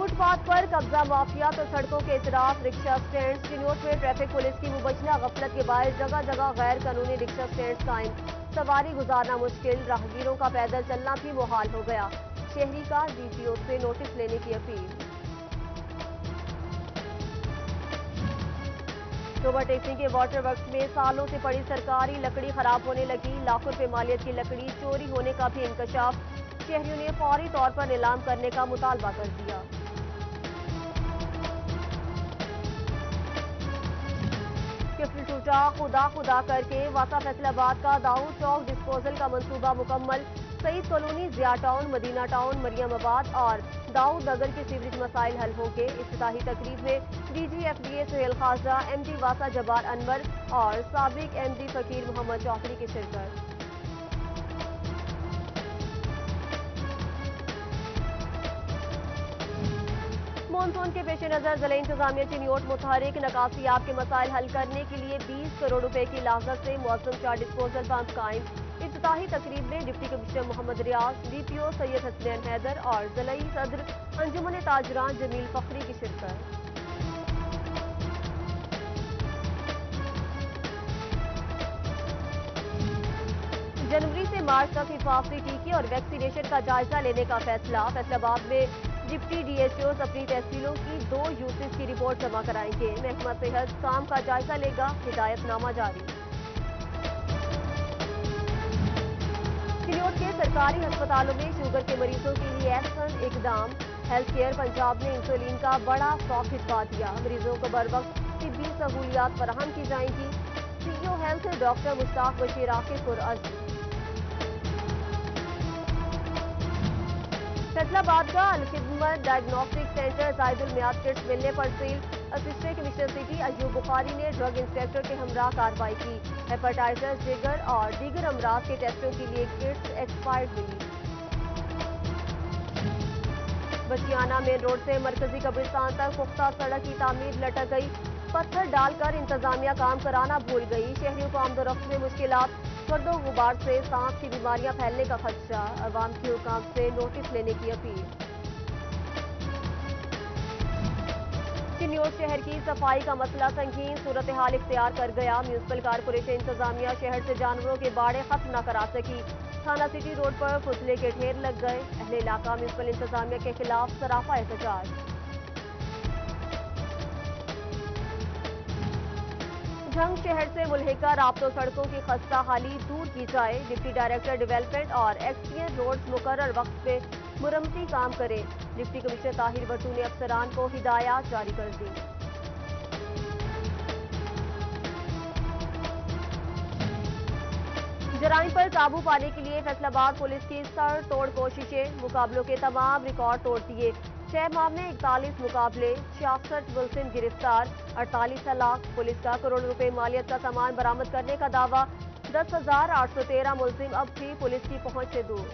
Fit path پر قبضہ mafia تو سڑکوں کے اطراف رکشہ سٹینڈ۔ چنوٹ میں ٹریفک پولیس کی مبینہ غفلت کے باعث جگہ جگہ غیر قانونی رکشہ سٹینڈ قائم، سواری گزارنا مشکل، راہگیروں کا پیدل چلنا بھی محال ہو گیا۔ شہری کا ڈی پی او سے نوٹس لینے کی اپیل۔ اوور ٹیکنگ کے واٹر ورکس میں سالوں سے پڑی سرکاری لکڑی خراب ہونے لگی، لاکھوں روپے مالیت کی لکڑی چوری ہونے کا بھی انکشاف، شہریوں نے فوری طور پر نیلام کرنے کا مطالبہ کر دیا۔ کفل ٹوٹا، خدا خدا کر کے واسا فیصل آباد کا داؤد چوک ڈسپوزل کا منصوبہ مکمل، سعید کالونی، ضیاء ٹاؤن، مدینہ ٹاؤن، مریم آباد اور داؤد نگر کے سیوریج مسائل حل ہوں گے۔ افتتاحی تقریب میں D G F D A Sohail Khawaja, M D واسا جبار انور اور سابق ایم ڈی فقیر محمد چودھری کی شرکت۔ مانسون کے پیش نظر ضلع انتظامیہ چنیوٹ متحرک، نکاسیاب کے مسائل حل کرنے کے لیے 20 کروڑ روپے کی لاگت سے معظم 4 ڈسپوزل پمپ قائم۔ افتتاحی تقریب میں ڈپٹی کمشنر محمد ریاض، ڈی پی او سید حسنین حیدر اور ضلعی صدر انجمن تاجران جمیل فخری کی شرکت۔ جنوری سے مارچ تک حفاظتی ٹیکے اور ویکسینیشن کا جائزہ لینے کا فیصلہ، فیصل آباد میں ڈپٹی ڈی ایچ اوز اپنی تحصیلوں کی 2 یوسز کی رپورٹ جمع کرائیں گے، محکمہ صحت کام کا جائزہ لے گا، ہدایت نامہ جاری۔ چنیوٹ کے سرکاری ہسپتالوں میں شوگر کے مریضوں کے لیے احسن اقدام، ہیلتھ کیئر پنجاب نے انسولین کا بڑا اسٹاک بھجوا دیا، مریضوں کو بروقت طبی سہولیات فراہم کی جائیں گی، سی ای او ہیلتھ ڈاکٹر مشتاق بشیر عاقب پرعزم۔ فیصل آباد کا الخدمت ڈائگنوسٹک سینٹر زائد المیعاد کٹس ملنے پر seal, assistant commissioner city Ayub Bukhari نے ڈرگ انسپیکٹر کے ہمراہ کارروائی کی، ہیپاٹائٹس، جگر اور دیگر امراض کے ٹیسٹوں کے لیے کٹس ایکسپائرڈ ملی۔ بچیانہ مین روڈ سے مرکزی قبرستان تک پختہ سڑک کی تعمیر لٹک گئی، پتھر ڈال کر انتظامیہ کام کرانا بھول گئی، شہریوں کو آمد و رفت میں مشکلات، گرد و غبار سے سانس کی بیماریاں پھیلنے کا خدشہ، عوام کے حکام سے نوٹس لینے کی اپیل۔ چنیوٹ شہر کی صفائی کا مسئلہ سنگین صورتحال اختیار کر گیا، میونسپل کارپوریشن انتظامیہ شہر سے جانوروں کے باڑے ختم نہ کرا سکی، تھانہ سٹی روڈ پر فضلے کے ڈھیر لگ گئے، اہل علاقہ میونسپل انتظامیہ کے خلاف سراپا احتجاج۔ جھنگ شہر سے ملحقہ رابطوں سڑکوں کی خستہ حالی دور کی جائے، ڈپٹی ڈائریکٹر ڈیولپمنٹ اور ایکسپیئر روڈز مقرر وقت پہ مرمتی کام کرے، ڈپٹی کمشنر طاہر بٹو نے افسران کو ہدایات جاری کر دی۔ جرائم پر قابو پانے کے لیے فیصل آباد پولیس کی سر توڑ کوششیں، مقابلوں کے تمام ریکارڈ توڑ دیے، 6 ماہ میں 41 مقابلے، 66 ملزم گرفتار، 48 ہلاک، پولیس کا کروڑ روپے مالیت کا سامان برآمد کرنے کا دعویٰ، 10,813 ملزم اب بھی پولیس کی پہنچ سے دور۔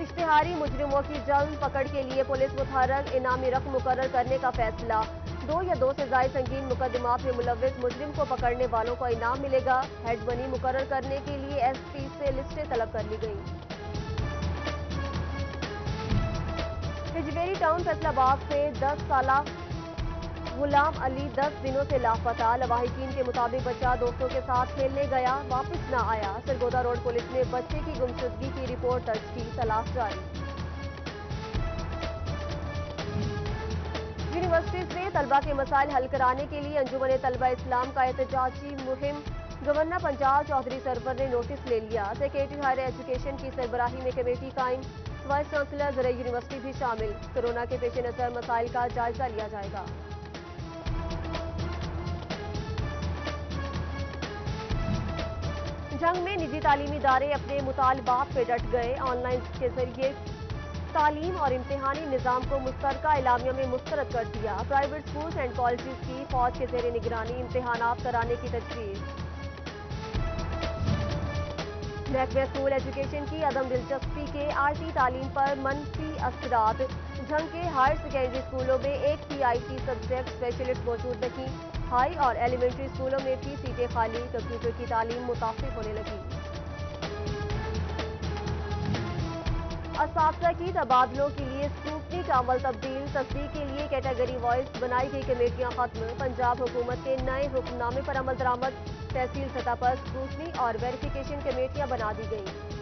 اشتہاری مجرموں کی جلد پکڑ کے لیے پولیس متحرک، انعامی رقم مقرر کرنے کا فیصلہ، 2 یا 2 سے زائد سنگین مقدمات میں ملوث مجرم کو پکڑنے والوں کو انعام ملے گا، ہیڈ منی مقرر کرنے کے لیے ایس پی سے لسٹیں طلب کر لی گئی۔ ہجویری ٹاؤن فیصل آباد سے 10 سالہ غلام علی 10 دنوں سے لاپتہ، لواحقین کے مطابق بچہ دوستوں کے ساتھ کھیلنے گیا، واپس نہ آیا، سرگودا روڈ پولیس نے بچے کی گمشدگی کی رپورٹ درج کی، تلاش جاری۔ یونیورسٹیز میں طلبہ کے مسائل حل کرانے کے لیے انجمن طلبہ اسلام کا احتجاجی مہم، گورنر پنجاب چودھری سرور نے نوٹس لے لیا، سیکریٹری ہائر ایجوکیشن کی سربراہی میں کمیٹی قائم، وائس چانسلر زرعی یونیورسٹی بھی شامل، کورونا کے پیش نظر مسائل کا جائزہ لیا جائے گا۔ جنگ میں نجی تعلیمی ادارے اپنے مطالبات پہ ڈٹ گئے، آن لائن کے ذریعے تعلیم اور امتحانی نظام کو مشترکہ اعلامیہ میں مسترد کر دیا، پرائیویٹ سکولز اینڈ کالجز کی فوج کے زیر نگرانی امتحانات کرانے کی تجویز۔ محکمہ اسکول ایجوکیشن کی عدم دلچسپی کے آئی ٹی تعلیم پر منفی اثرات، جھنگ کے ہائر سیکنڈری اسکولوں میں ایک بھی آئی ٹی سبجیکٹ اسپیشلسٹ موجود نہیں، ہائی اور ایلیمنٹری اسکولوں میں بھی سیٹیں خالی، کمپیوٹر کی تعلیم متاثر ہونے لگی۔ اساتذہ کی تبادلوں کے لیے اسکروٹنی کا عمل تبدیل، تصدیق کے لیے کیٹیگری وائز بنائی گئی کمیٹیاں ختم، پنجاب حکومت کے نئے حکم نامے پر عمل درآمد، تحصیل سطح پر اسکروٹنی اور ویریفیکیشن کمیٹیاں بنا دی گئیں۔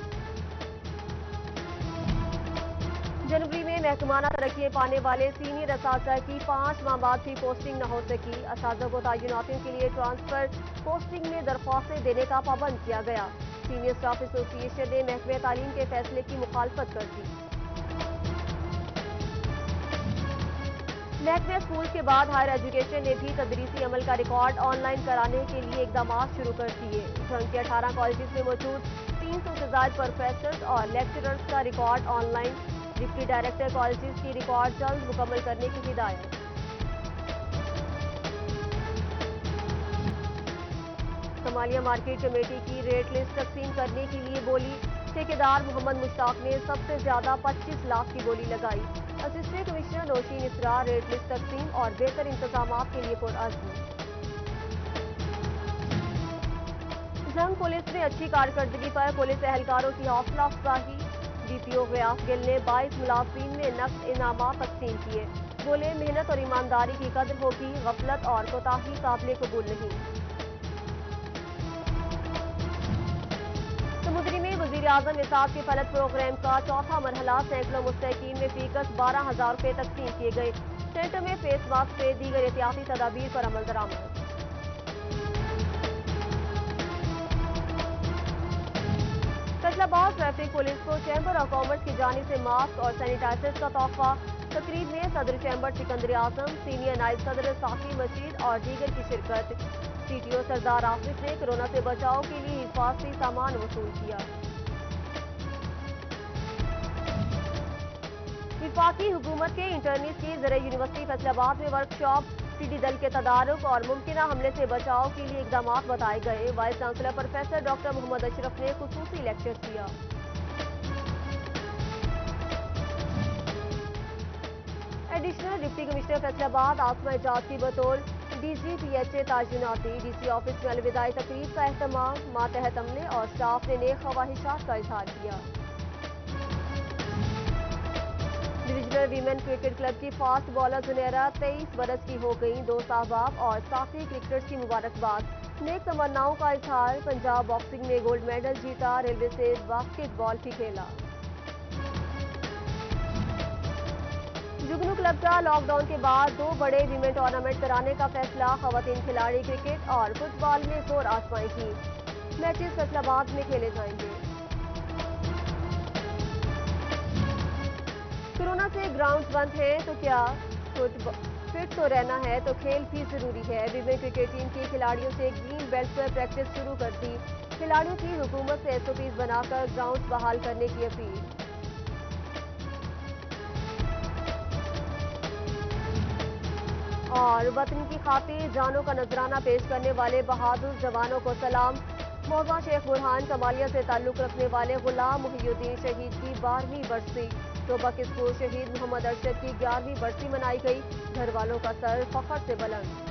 جنوری میں محکمانہ ترقیاں پانے والے سینئر اساتذہ کی 5 ماہ بعد بھی پوسٹنگ نہ ہو سکی، اساتذہ کو تعیناتیوں کے لیے ٹرانسفر پوسٹنگ میں درخواستیں دینے کا پابند کیا گیا، سینئر اسٹاف ایسوسی ایشن نے محکمہ تعلیم کے فیصلے کی مخالفت کر دی۔ محکمہ اسکول کے بعد ہائر ایجوکیشن نے بھی تدریسی عمل کا ریکارڈ آن لائن کرانے کے لیے اقدامات شروع کر دیے، جھنگ کے 18 کالجز میں موجود 300 سے زائد پروفیسرز اور لیکچررز کا record on line, deputy director colleges کی ریکارڈ جلد مکمل کرنے کی ہدایت۔ کمالیہ مارکیٹ کمیٹی کی ریٹ لسٹ تقسیم کرنے کے لیے بولی، ٹھیکیدار محمد مشتاق نے سب سے زیادہ 25 لاکھ کی بولی لگائی، اسسٹنٹ کمشنر نوشین اسرار ریٹ لسٹ تقسیم اور بہتر انتظامات کے لیے پرعزم۔ جھنگ پولیس میں اچھی کارکردگی پر پولیس اہلکاروں کی حوصلہ افزائی، ڈی پی او غیاث گل نے 22 ملازمین میں نقد انعامات تقسیم کیے، بولے محنت اور ایمانداری کی قدر ہوگی، غفلت اور کوتاہی قابل قبول نہیں۔ سمندری میں وزیر اعظم اسعاد کے فلک پروگرام کا چوتھا مرحلہ، سینکڑوں مستحقین میں فی کس 12,000 روپے تقسیم کیے گئے، سینٹر میں فیس ماسک سے دیگر احتیاطی تدابیر پر عمل درآمد۔ فیصل آباد ٹریفک پولیس کو چیمبر آف کامرس کی جانب سے ماسک اور سینیٹائزر کا تحفہ، تقریب میں صدر چیمبر سکندر اعظم، سینئر نائب صدر ثاقب مجید اور دیگر کی شرکت، سی ٹی او سردار آصف نے کورونا سے بچاؤ کے لیے حفاظتی سامان وصول کیا۔ وفاقی حکومت کے انٹرنیز کی زرعی یونیورسٹی فیصل آباد میں ورکشاپ، ٹڈی دل کے تدارک اور ممکنہ حملے سے بچاؤ کے لیے اقدامات بتائے گئے، وائس چانسلر پروفیسر ڈاکٹر محمد اشرف نے خصوصی لیکچر دیا۔ ایڈیشنل ڈپٹی کمشنر فیصل آباد آسمہ اعجاز کی بطور D G P H A تعیناتی، ڈی سی آفس میں الوداعی تقریب کا اہتمام، ماتحت عملے اور سٹاف نے نیک خواہشات کا اظہار کیا۔ ڈویژنل ویمن کرکٹ کلب کی فاسٹ بالر زنیرہ 23 برس کی ہو گئیں، 2 صاحباب اور ساتھی کرکٹرز کی مبارکباد، نیک تمناؤں کا اظہار، پنجاب باکسنگ میں گولڈ میڈل جیتا، ریلوے سے باسکٹ بال بھی کھیلا۔ جگنو کلب کا لاک ڈاؤن کے بعد 2 بڑے ویمن ٹورنامنٹ کرانے کا فیصلہ، خواتین کھلاڑی کرکٹ اور فٹ بال میں زور آزمائیں گی، میچز فیصل آباد میں کھیلے جائیں گے۔ کورونا سے گراؤنڈز بند ہیں تو کیا فٹ تو رہنا ہے تو کھیل بھی ضروری ہے، ویمن کرکٹ ٹیم کی کھلاڑیوں سے گرین بیلٹ پر پریکٹس شروع کر دی، کھلاڑیوں کی حکومت سے ایس او پیز بنا کر گراؤنڈز بحال کرنے کی اپیل۔ اور وطن کی خاطر جانوں کا نذرانہ پیش کرنے والے بہادر جوانوں کو سلام، موضوع شیخ برہان کمالیہ سے تعلق رکھنے والے غلام محی الدین شہید کی 12ویں برسی، ٹوبک اسکول شہید محمد ارشد کی 11ویں برسی منائی گئی، گھر والوں کا سر فخر سے بلند۔